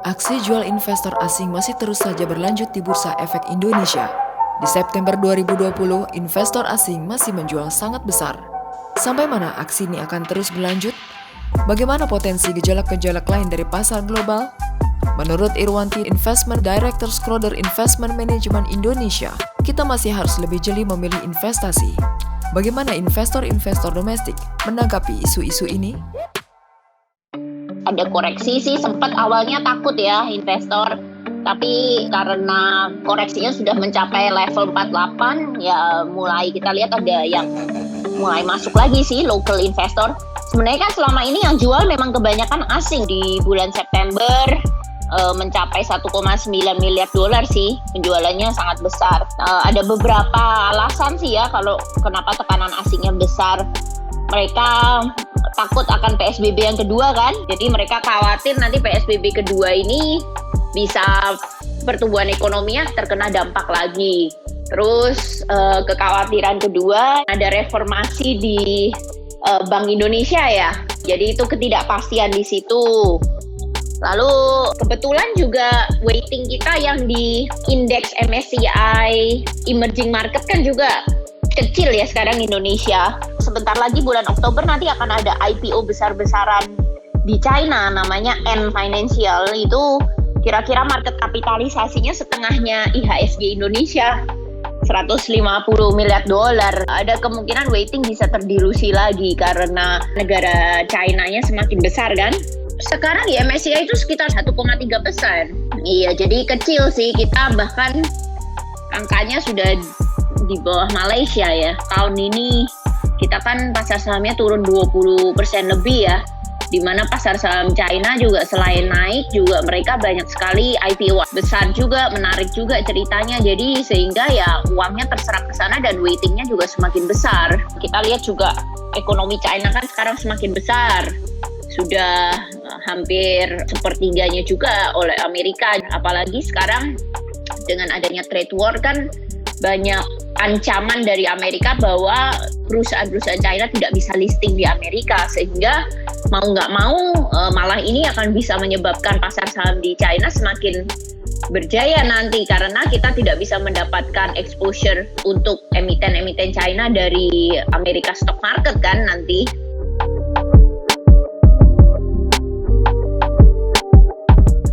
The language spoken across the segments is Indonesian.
Aksi jual investor asing masih terus saja berlanjut di Bursa Efek Indonesia. Di September 2020, investor asing masih menjual sangat besar. Sampai mana aksi ini akan terus berlanjut? Bagaimana potensi gejolak-gejolak lain dari pasar global? Menurut Irwanti, Investment Director Schroder Investment Management Indonesia, kita masih harus lebih jeli memilih investasi. Bagaimana investor-investor domestik menanggapi isu-isu ini? Ada koreksi sih, sempat awalnya takut ya investor, tapi karena koreksinya sudah mencapai level 48, ya mulai kita lihat ada yang mulai masuk lagi sih, local investor. Sebenarnya kan selama ini yang jual memang kebanyakan asing. Di bulan September mencapai 1,9 miliar dolar sih, penjualannya sangat besar. Ada beberapa alasan sih ya kalau kenapa tekanan asingnya besar. Mereka takut akan PSBB yang kedua kan, jadi mereka khawatir nanti PSBB kedua ini bisa pertumbuhan ekonominya terkena dampak lagi. Terus kekhawatiran kedua, ada reformasi di Bank Indonesia ya, jadi itu ketidakpastian di situ. Lalu kebetulan juga weighting kita yang di indeks MSCI Emerging Market kan juga kecil ya sekarang Indonesia. Sebentar lagi bulan Oktober nanti akan ada IPO besar-besaran di China, namanya Ant Financial. Itu kira-kira market kapitalisasinya setengahnya IHSG Indonesia, 150 miliar dolar. Ada kemungkinan weighting bisa terdilusi lagi karena negara China-nya semakin besar kan. Sekarang di MSCI itu sekitar 1,3%. Iya, jadi kecil sih, kita bahkan angkanya sudah di bawah Malaysia ya. Tahun ini kita kan pasar sahamnya turun 20% lebih ya. Di mana pasar saham China juga selain naik juga mereka banyak sekali IPO besar juga, menarik juga ceritanya. Jadi sehingga ya uangnya terserap ke sana dan weightingnya juga semakin besar. Kita lihat juga ekonomi China kan sekarang semakin besar. Sudah hampir sepertiganya juga oleh Amerika. Apalagi sekarang dengan adanya trade war kan banyak ancaman dari Amerika bahwa perusahaan-perusahaan China tidak bisa listing di Amerika, sehingga mau nggak mau malah ini akan bisa menyebabkan pasar saham di China semakin berjaya nanti, karena kita tidak bisa mendapatkan exposure untuk emiten-emiten China dari Amerika stock market kan nanti.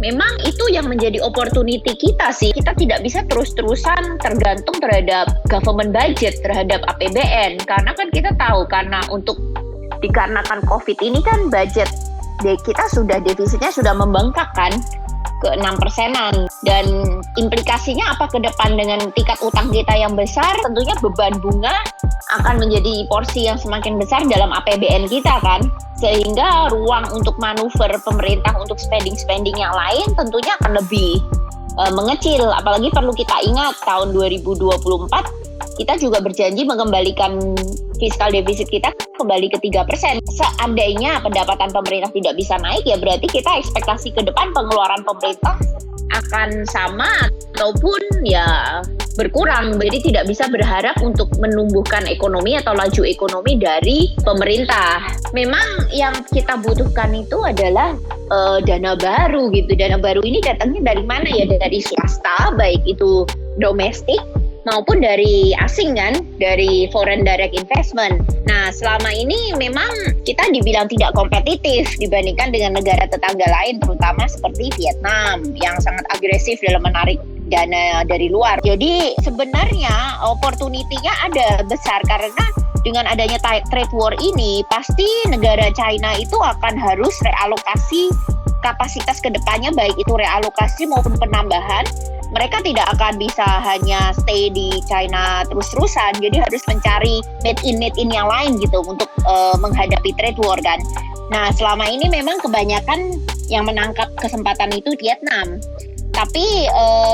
Memang itu yang menjadi opportunity kita sih. Kita tidak bisa terus-terusan tergantung terhadap government budget, terhadap APBN. Karena kan kita tahu, dikarenakan COVID ini kan budget kita defisitnya sudah membengkak kan ke 6%-an. Dan implikasinya apa ke depan dengan tingkat utang kita yang besar? Tentunya beban bunga akan menjadi porsi yang semakin besar dalam APBN kita kan. Sehingga ruang untuk manuver pemerintah untuk spending yang lain tentunya akan lebih mengecil. Apalagi perlu kita ingat tahun 2024 kita juga berjanji mengembalikan fiskal defisit kita kembali ke 3%. Seandainya pendapatan pemerintah tidak bisa naik, ya berarti kita ekspektasi ke depan pengeluaran pemerintah akan sama ataupun ya berkurang. Jadi tidak bisa berharap untuk menumbuhkan ekonomi atau laju ekonomi dari pemerintah. Memang yang kita butuhkan itu adalah dana baru gitu. Dana baru ini datangnya dari mana ya? Dari swasta, baik itu domestik maupun dari asing kan, dari foreign direct investment. Nah, selama ini memang kita dibilang tidak kompetitif dibandingkan dengan negara tetangga lain, terutama seperti Vietnam yang sangat agresif dalam menarik dana dari luar. Jadi sebenarnya opportunity-nya ada besar karena dengan adanya trade war ini pasti negara China itu akan harus realokasi kapasitas ke depannya, baik itu realokasi maupun penambahan. Mereka tidak akan bisa hanya stay di China terus-terusan, jadi harus mencari made in yang lain gitu untuk menghadapi trade war kan. Nah, selama ini memang kebanyakan yang menangkap kesempatan itu Vietnam. Tapi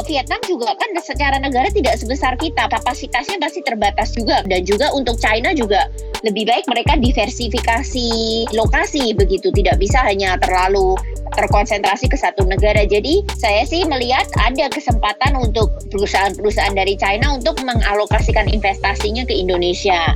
Vietnam juga kan secara negara tidak sebesar kita, kapasitasnya pasti terbatas juga. Dan juga untuk China juga lebih baik mereka diversifikasi lokasi begitu, tidak bisa hanya terlalu terkonsentrasi ke satu negara. Jadi saya sih melihat ada kesempatan untuk perusahaan-perusahaan dari China untuk mengalokasikan investasinya ke Indonesia.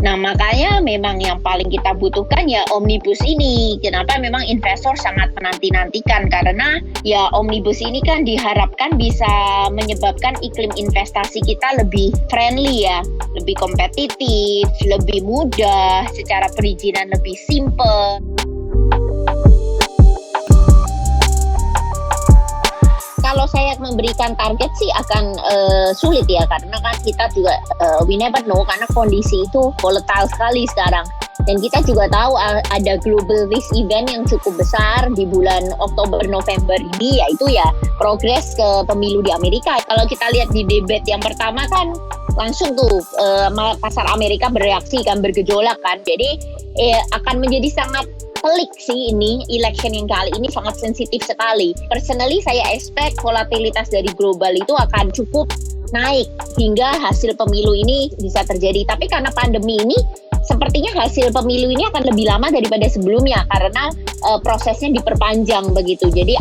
Nah, makanya memang yang paling kita butuhkan ya omnibus ini. Kenapa memang investor sangat menanti-nantikan? Karena ya omnibus ini kan diharapkan bisa menyebabkan iklim investasi kita lebih friendly ya, lebih kompetitif, lebih mudah, secara perizinan lebih simple. Kalau saya memberikan target sih akan sulit ya, karena kan kita juga we never know, karena kondisi itu volatile sekali sekarang. Dan kita juga tahu ada global risk event yang cukup besar di bulan Oktober-November ini, yaitu ya progres ke pemilu di Amerika. Kalau kita lihat di debat yang pertama kan langsung tuh pasar Amerika bereaksi kan, bergejolak kan. Jadi akan menjadi sangat pelik sih ini, election yang kali ini sangat sensitif sekali. Personally saya expect volatilitas dari global itu akan cukup naik hingga hasil pemilu ini bisa terjadi. Tapi karena pandemi ini, sepertinya hasil pemilu ini akan lebih lama daripada sebelumnya karena prosesnya diperpanjang begitu. Jadi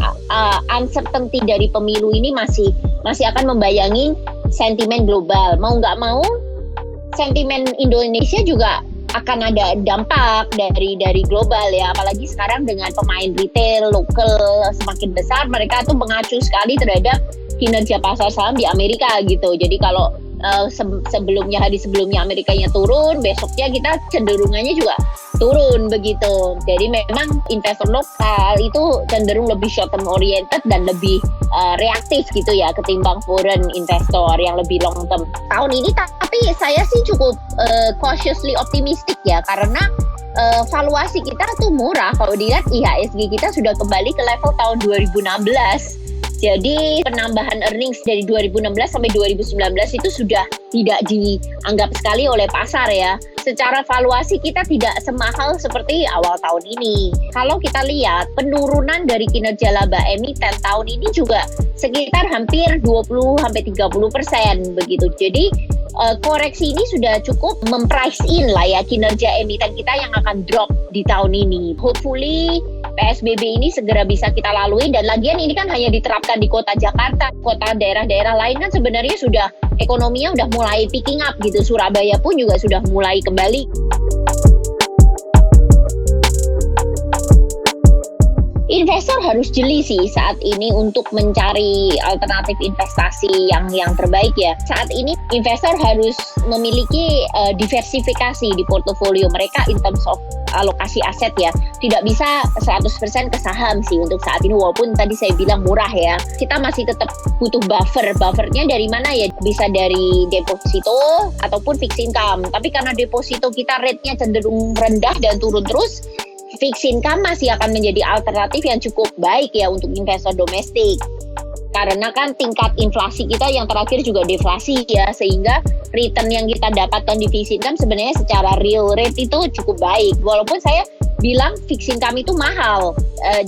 uncertainty dari pemilu ini masih akan membayangi sentimen global. Mau nggak mau, sentimen Indonesia juga akan ada dampak dari global ya, apalagi sekarang dengan pemain retail lokal semakin besar, mereka tuh mengacu sekali terhadap kinerja pasar saham di Amerika gitu. Jadi kalau hari sebelumnya Amerikanya turun, besoknya kita cenderungannya juga turun begitu. Jadi memang investor lokal itu cenderung lebih short term oriented dan lebih reaktif gitu ya ketimbang foreign investor yang lebih long term. Tahun ini tapi saya sih cukup cautiously optimistic ya, karena valuasi kita tuh murah. Kalau dilihat IHSG kita sudah kembali ke level tahun 2016. Jadi penambahan earnings dari 2016 sampai 2019 itu sudah tidak dianggap sekali oleh pasar ya. Secara valuasi kita tidak semahal seperti awal tahun ini. Kalau kita lihat penurunan dari kinerja laba emiten tahun ini juga sekitar hampir 20-30% begitu. Jadi koreksi ini sudah cukup memprice in lah ya kinerja emiten kita yang akan drop di tahun ini. Hopefully PSBB ini segera bisa kita lalui, dan lagian ini kan hanya diterapkan di kota Jakarta. Kota daerah-daerah lain kan sebenarnya sudah ekonominya udah mulai picking up gitu. Surabaya pun juga sudah mulai kembali. Investor harus jeli sih saat ini untuk mencari alternatif investasi yang terbaik ya. Saat ini investor harus memiliki diversifikasi di portofolio mereka in terms of alokasi aset ya. Tidak bisa 100% ke saham sih untuk saat ini, walaupun tadi saya bilang murah ya. Kita masih tetap butuh buffer. Buffernya dari mana ya? Bisa dari deposito ataupun fixed income. Tapi karena deposito kita rate-nya cenderung rendah dan turun terus, fixed income masih akan menjadi alternatif yang cukup baik ya untuk investor domestik. Karena kan tingkat inflasi kita yang terakhir juga deflasi ya, sehingga return yang kita dapatkan di fixed income sebenarnya secara real rate itu cukup baik. Walaupun saya bilang fixed income itu mahal.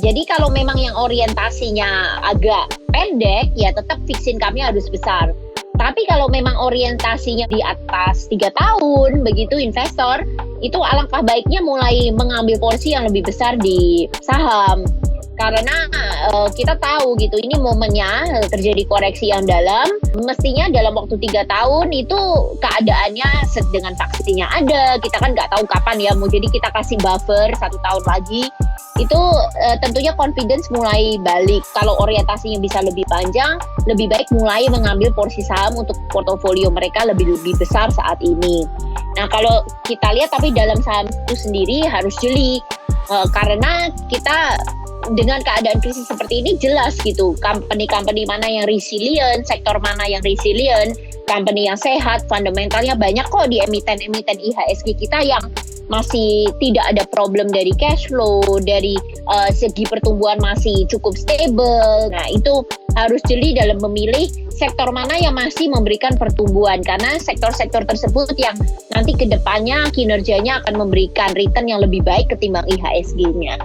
Jadi kalau memang yang orientasinya agak pendek ya tetap fixed income-nya harus besar. Tapi kalau memang orientasinya di atas 3 tahun begitu investor, itu alangkah baiknya mulai mengambil porsi yang lebih besar di saham. Karena kita tahu gitu, ini momennya terjadi koreksi yang dalam. Mestinya dalam waktu 3 tahun itu keadaannya dengan vaksinnya ada. Kita kan nggak tahu kapan ya, jadi kita kasih buffer 1 tahun lagi. Itu tentunya confidence mulai balik. Kalau orientasinya bisa lebih panjang, lebih baik mulai mengambil porsi saham untuk portofolio mereka lebih besar saat ini. Nah kalau kita lihat tapi dalam saham itu sendiri harus jeli. Karena kita dengan keadaan krisis seperti ini jelas gitu, company-company mana yang resilient, sektor mana yang resilient, company yang sehat, fundamentalnya banyak kok di emiten-emiten IHSG kita yang masih tidak ada problem dari cash flow, dari segi pertumbuhan masih cukup stable. Nah itu harus jeli dalam memilih sektor mana yang masih memberikan pertumbuhan, karena sektor-sektor tersebut yang nanti ke depannya kinerjanya akan memberikan return yang lebih baik ketimbang IHSG-nya.